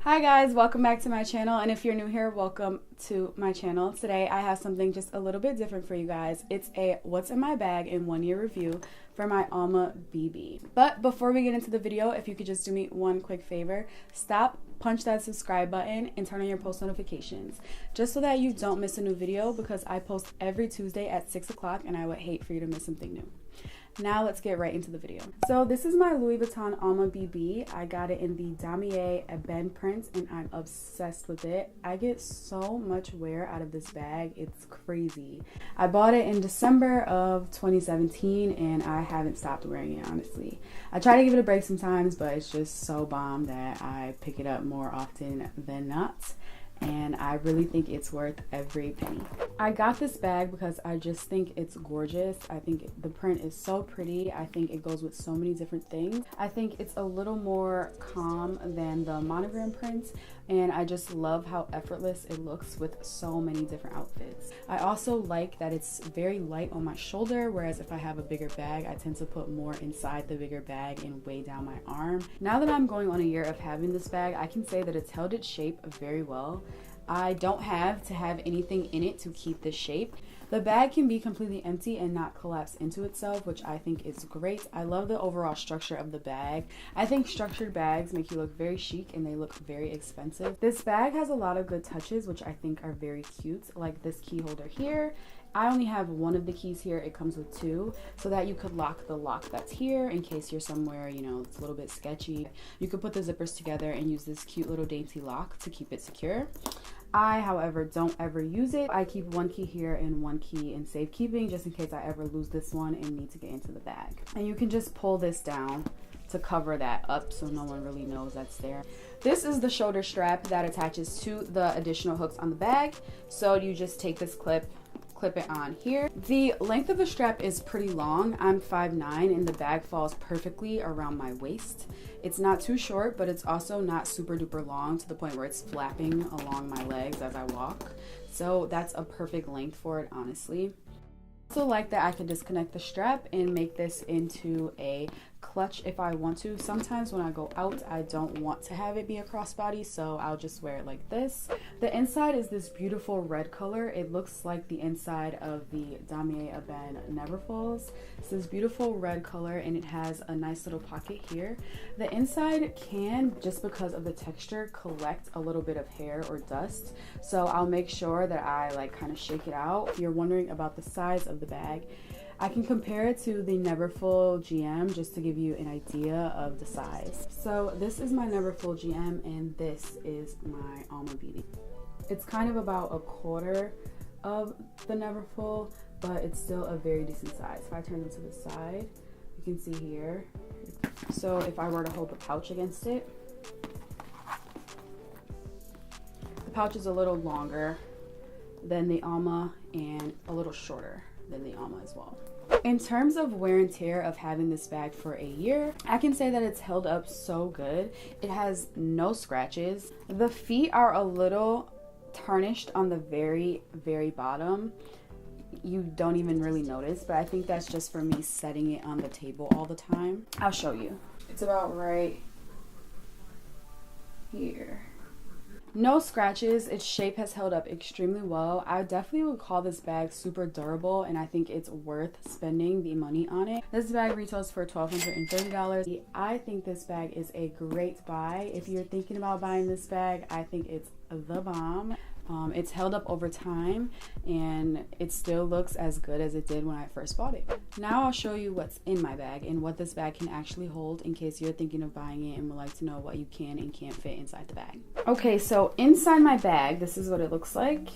Hi guys, welcome back to my channel, and if you're new here, welcome to my channel. Today I have something just a little bit different for you guys. It's a what's in my bag in 1 year review for my Alma BB. But before we get into the video, if you could just do me one quick favor, stop, punch that subscribe button, and turn on your post notifications just so that you don't miss a new video, because I post every Tuesday at 6 o'clock and I would hate for you to miss something new. Now let's get right into the video. So this is my Louis Vuitton Alma BB. I got it in the damier ebene print and I'm obsessed with it. I get so much wear out of this bag, it's crazy. I bought it in December of 2017 and I haven't stopped wearing it, honestly. I try to give it a break sometimes, but it's just so bomb that I pick it up more often than not. And I really think it's worth every penny. I got this bag because I just think it's gorgeous. I think the print is so pretty. I think it goes with so many different things. I think it's a little more calm than the monogram prints, and I just love how effortless it looks with so many different outfits. I also like that it's very light on my shoulder, whereas if I have a bigger bag, I tend to put more inside the bigger bag and way down my arm. Now that I'm going on a year of having this bag, I can say that it's held its shape very well. I don't have to have anything in it to keep this shape. The bag can be completely empty and not collapse into itself, which I think is great. I love the overall structure of the bag. I think structured bags make you look very chic and they look very expensive. This bag has a lot of good touches, which I think are very cute, like this key holder here. I only have one of the keys here. It comes with two, so that you could lock the lock that's here in case you're somewhere, you know, it's a little bit sketchy. You could put the zippers together and use this cute little dainty lock to keep it secure. I, however, don't ever use it. I keep one key here and one key in safekeeping just in case I ever lose this one and need to get into the bag. And you can just pull this down to cover that up so no one really knows that's there. This is the shoulder strap that attaches to the additional hooks on the bag. So you just take this clip it on here. The length of the strap is pretty long. I'm 5'9" and the bag falls perfectly around my waist. It's not too short, but it's also not super duper long to the point where it's flapping along my legs as I walk. So that's a perfect length for it, honestly. I also like that I can disconnect the strap and make this into a clutch if I want to. Sometimes when I go out, I don't want to have it be a crossbody, so I'll just wear it like this. The inside is this beautiful red color. It looks like the inside of the damier ebene Neverfalls. It's this beautiful red color and it has a nice little pocket here. The inside can, just because of the texture, collect a little bit of hair or dust, so I'll make sure that I like kind of shake it out. If you're wondering about the size of the bag, I can compare it to the Neverfull GM just to give you an idea of the size. So this is my Neverfull GM and this is my Alma BB. It's kind of about a quarter of the Neverfull, but it's still a very decent size. If I turn it to the side, you can see here. So if I were to hold the pouch against it, the pouch is a little longer than the Alma and a little shorter than the Alma as well. In terms of wear and tear of having this bag for a year, I can say that it's held up so good. It has no scratches. The feet are a little tarnished on the very bottom. You don't even really notice, but I think that's just for me setting it on the table all the time. I'll show you. It's about right here. No scratches. Its shape has held up extremely well. I definitely would call this bag super durable and I think it's worth spending the money on it. This bag retails for $1,230. I think this bag is a great buy. If you're thinking about buying this bag, I think it's the bomb. It's held up over time and it still looks as good as it did when I first bought it. Now I'll show you what's in my bag and what this bag can actually hold in case you're thinking of buying it and would like to know what you can and can't fit inside the bag. Okay, so inside my bag, this is what it looks like.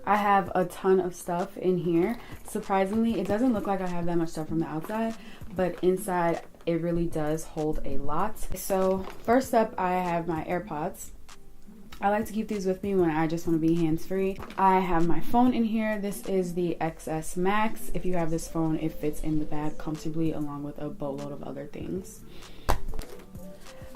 I have a ton of stuff in here. Surprisingly, it doesn't look like I have that much stuff from the outside, but inside it really does hold a lot. So first up, I have my AirPods. I like to keep these with me when I just want to be hands-free. I have my phone in here. This is the XS Max. If you have this phone, it fits in the bag comfortably along with a boatload of other things.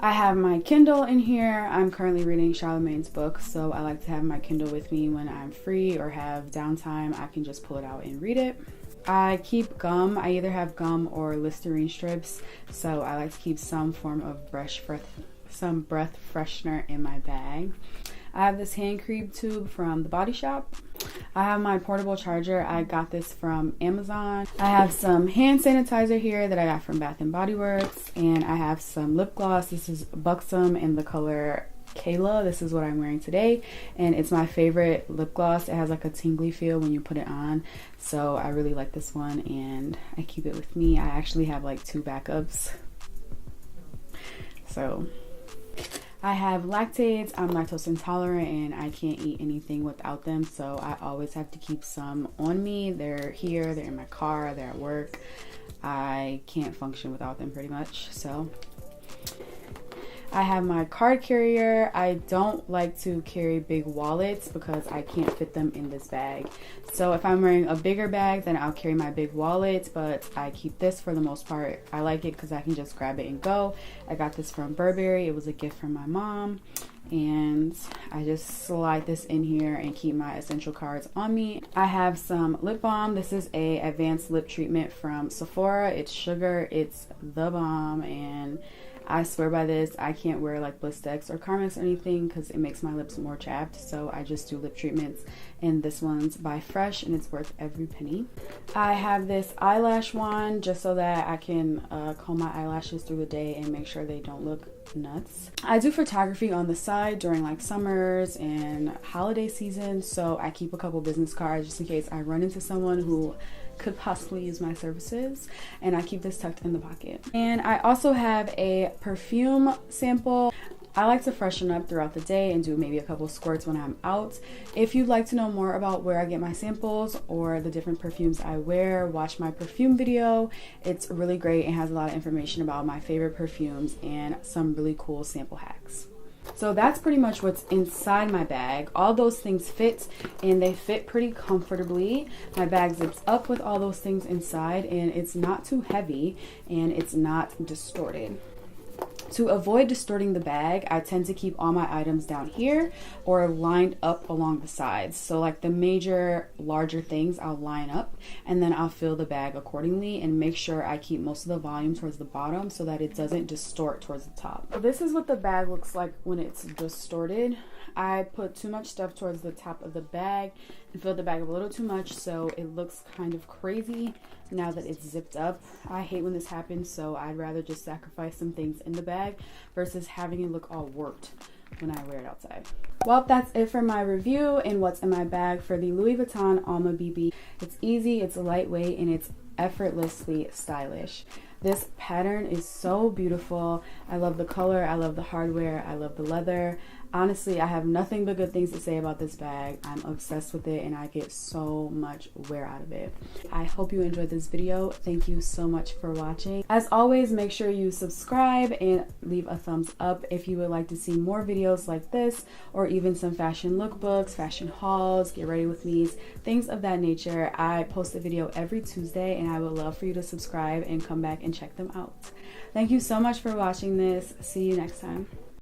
I have my Kindle in here. I'm currently reading Charlamagne's book, so I like to have my Kindle with me when I'm free or have downtime. I can just pull it out and read it. I keep gum. I either have gum or Listerine strips, so I like to keep some form of some breath freshener in my bag. I have this hand cream tube from the Body Shop. I have my portable charger. I got this from Amazon. I have some hand sanitizer here that I got from Bath and Body Works, and I have some lip gloss. This is Buxom in the color Kayla. This is what I'm wearing today, and it's my favorite lip gloss. It has like a tingly feel when you put it on, so I really like this one and I keep it with me. I actually have like 2 backups. So I have lactates. I'm lactose intolerant and I can't eat anything without them, so I always have to keep some on me. They're here, they're in my car, they're at work. I can't function without them pretty much. So I have my card carrier. I don't like to carry big wallets because I can't fit them in this bag. So if I'm wearing a bigger bag, then I'll carry my big wallet, but I keep this for the most part. I like it because I can just grab it and go. I got this from Burberry. It was a gift from my mom, and I just slide this in here and keep my essential cards on me. I have some lip balm. This is a advanced lip treatment from Sephora. It's sugar. It's the bomb, and I swear by this. I can't wear like Blistex or Carmex or anything because it makes my lips more chapped, so I just do lip treatments, and this one's by Fresh and it's worth every penny. I have this eyelash wand just so that I can comb my eyelashes through the day and make sure they don't look nuts. I do photography on the side during like summers and holiday season, so I keep a couple business cards just in case I run into someone who could possibly use my services, and I keep this tucked in the pocket. And I also have a perfume sample. I like to freshen up throughout the day and do maybe a couple squirts when I'm out. If you'd like to know more about where I get my samples or the different perfumes I wear, watch my perfume video. It's really great and has a lot of information about my favorite perfumes and some really cool sample hacks. So that's pretty much what's inside my bag. All those things fit, and they fit pretty comfortably. My bag zips up with all those things inside, and it's not too heavy and it's not distorted. To avoid distorting the bag, I tend to keep all my items down here or lined up along the sides. So like the major, larger things I'll line up, and then I'll fill the bag accordingly and make sure I keep most of the volume towards the bottom so that it doesn't distort towards the top. So this is what the bag looks like when it's distorted. I put too much stuff towards the top of the bag and filled the bag up a little too much, so it looks kind of crazy now that it's zipped up. I hate when this happens, so I'd rather just sacrifice some things in the bag versus having it look all warped when I wear it outside. Well, that's it for my review and what's in my bag for the Louis Vuitton Alma BB. It's easy, it's lightweight, and it's effortlessly stylish. This pattern is so beautiful. I love the color, I love the hardware, I love the leather. Honestly, I have nothing but good things to say about this bag. I'm obsessed with it and I get so much wear out of it. I hope you enjoyed this video. Thank you so much for watching. As always, make sure you subscribe and leave a thumbs up if you would like to see more videos like this, or even some fashion lookbooks, fashion hauls, get ready with me's, things of that nature. I post a video every Tuesday and I would love for you to subscribe and come back and check them out. Thank you so much for watching this. See you next time.